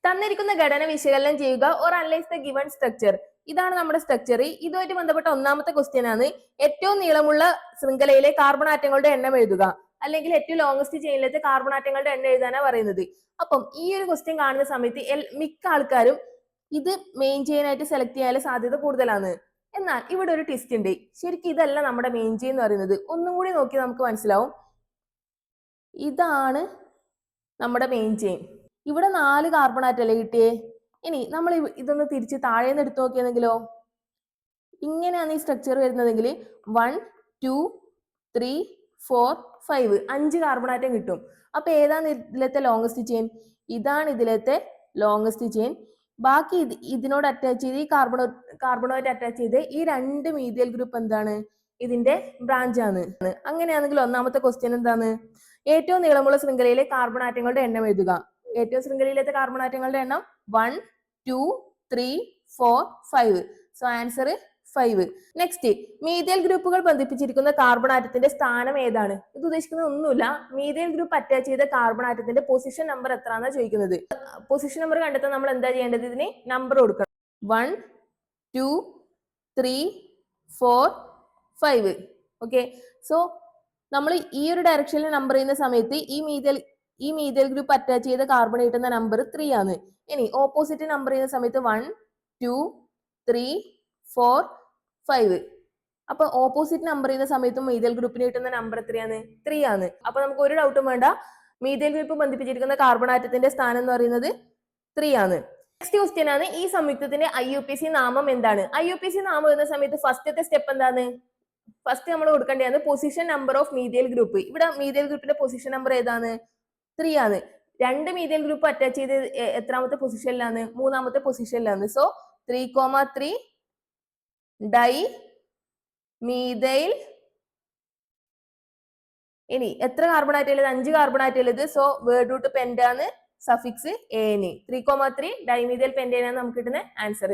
തന്നിരിക്കുന്ന ഘടന വിശകലനം ചെയ്യുക or analyse the given structure. ഇതാണ് നമ്മുടെ സ്ട്രക്ചർ. ഇതുമായിട്ട് ബന്ധപ്പെട്ട ഒന്നാമത്തെ ക്വസ്റ്റ്യൻ ആണ്. ഏറ്റവും നീളമുള്ള ശൃംഖലയിലെ കാർബൺ ആറ്റങ്ങളുടെ എണ്ണം എഴുതുക, അല്ലെങ്കിൽ ഏറ്റവും ലോങ്സ്റ്റ് ചെയിനിലത്തെ കാർബൺ ആറ്റങ്ങളുടെ എണ്ണം എഴുതാനാണ് പറയുന്നത്. അപ്പം ഈ ഒരു ക്വസ്റ്റ്യൻ കാണുന്ന സമയത്ത് മിക്ക ആൾക്കാരും ഇത് മെയിൻ ചെയിൻ ആയിട്ട് സെലക്ട് ചെയ്യാൻ സാധ്യത കൂടുതലാണ്. എന്നാൽ ഇവിടെ ഒരു ട്വിസ്റ്റ് ഉണ്ട്. ശരിക്കും ഇതല്ല നമ്മുടെ മെയിൻ ചെയിൻ എന്ന് പറയുന്നത്. ഒന്നും കൂടി നോക്കി നമുക്ക് മനസ്സിലാവും. ഇതാണ് നമ്മുടെ മെയിൻ ചെയിൻ. ഇവിടെ 4 കാർബൺ ആറ്റല്ലേ കിട്ടിയേ. ഇനി നമ്മൾ ഇതൊന്ന് തിരിച്ച് താഴേന്ന് എടുത്തു നോക്കിയെന്നെങ്കിലോ, ഇങ്ങനെയാണ് ഈ സ്ട്രക്ചർ വരുന്നതെങ്കിൽ 1 2 3 4 5 5 കാർബൺ ആറ്റം കിട്ടും. അപ്പൊ ഏതാണ് ഇതിലത്തെ ലോങ്സ്റ്റ് ചെയിൻ? ഇതാണ് ഇതിലത്തെ ലോങ്സ്റ്റ് ചെയിൻ. ബാക്കി ഇതിനോട് അറ്റാച്ച് ചെയ്ത് ഈ കാർബണോയിട്ട് അറ്റാച്ച് ചെയ്ത് ഈ 2 മീഥൈൽ ഗ്രൂപ്പ് എന്താണ്? ഇതിന്റെ ബ്രാഞ്ച് ആണ്. അങ്ങനെയാണെങ്കിൽ ഒന്നാമത്തെ ക്വസ്റ്റ്യൻ എന്താണ്? ഏറ്റവും നീളമുള്ള ശൃംഖലയിലെ കാർബൺ ആറ്റങ്ങളുടെ എണ്ണം എഴുതുക. ഏറ്റവും ശൃംഖലയിലത്തെ കാർബൺ ആറ്റങ്ങളുടെ എണ്ണം 1 2 3 4 5. So answer 5. നെക്സ്റ്റ്, മീഥൈൽ ഗ്രൂപ്പുകൾ ബന്ധിപ്പിച്ചിരിക്കുന്ന കാർബൺ ആറ്റത്തിന്റെ സ്ഥാനം ഏതാണ്? ഇത് ഉദ്ദേശിക്കുന്നത് ഒന്നുമില്ല, മീഥൈൽ ഗ്രൂപ്പ് അറ്റാച്ച് ചെയ്ത കാർബൺ ആറ്റത്തിന്റെ പൊസിഷൻ നമ്പർ എത്രയാണെന്ന് ചോദിക്കുന്നത്. പൊസിഷൻ നമ്പർ കണ്ടെത്താൻ നമ്മൾ എന്താ ചെയ്യേണ്ടത്? ഇതിന് നമ്പർ കൊടുക്കണം. 1 2 3 4 5. ഓക്കെ, സോ നമ്മൾ ഈ ഒരു ഡയറക്ഷനിൽ നമ്പർ ചെയ്യുന്ന സമയത്ത് ഈ മീഥൈൽ ഗ്രൂപ്പ് അറ്റാച്ച് ചെയ്ത കാർബൺ കിട്ടുന്ന നമ്പർ 3 ആണ്. ഇനി ഓപ്പോസിറ്റ് നമ്പർ ചെയ്യുന്ന സമയത്ത് 1 2 3 4 5. അപ്പൊ ഓപ്പോസിറ്റ് നമ്പർ ചെയ്യുന്ന സമയത്തും മീഥൈൽ ഗ്രൂപ്പിന് കിട്ടുന്ന നമ്പർ എത്രയാണ്? 3 ആണ്. അപ്പൊ നമുക്ക് ഒരു ഡൗട്ടും വേണ്ട, മീഥൈൽ ഗ്രൂപ്പ് ബന്ധിപ്പിച്ചിരിക്കുന്ന കാർബൺ ആറ്റത്തിന്റെ സ്ഥാനം എന്ന് പറയുന്നത് 3 ആണ്. നെക്സ്റ്റ് ക്വസ്റ്റ്യൻ ആണ്, ഈ സംയുക്തത്തിന്റെ IUPAC നാമം എന്താണ്? IUPAC നാമം എന്ന സമയത്ത് ഫസ്റ്റത്തെ സ്റ്റെപ്പ് എന്താണ്? ഫസ്റ്റ് നമ്മൾ കൊടുക്കേണ്ടതാണ് position number of methyl group. ഇവിടെ മീഥൈൽ ഗ്രൂപ്പിന്റെ പൊസിഷൻ നമ്പർ ഏതാണ്? 3 ആണ്. 2 മീഥൈൽ ഗ്രൂപ്പ് അറ്റാച്ച് ചെയ്ത് എത്രാമത്തെ പൊസിഷനിലാണ്? 3ാമത്തെ പൊസിഷനിലാണ്. So 3,3 di methyl. ഇനി എത്ര carbon atom? 5 carbon atom. So word root പെന്റാണ്, സഫിക്സ് an. 3,3 ഡൈമീഥൈൽ പെന്റേൻ ആണ് നമുക്ക് കിട്ടുന്ന ആൻസർ.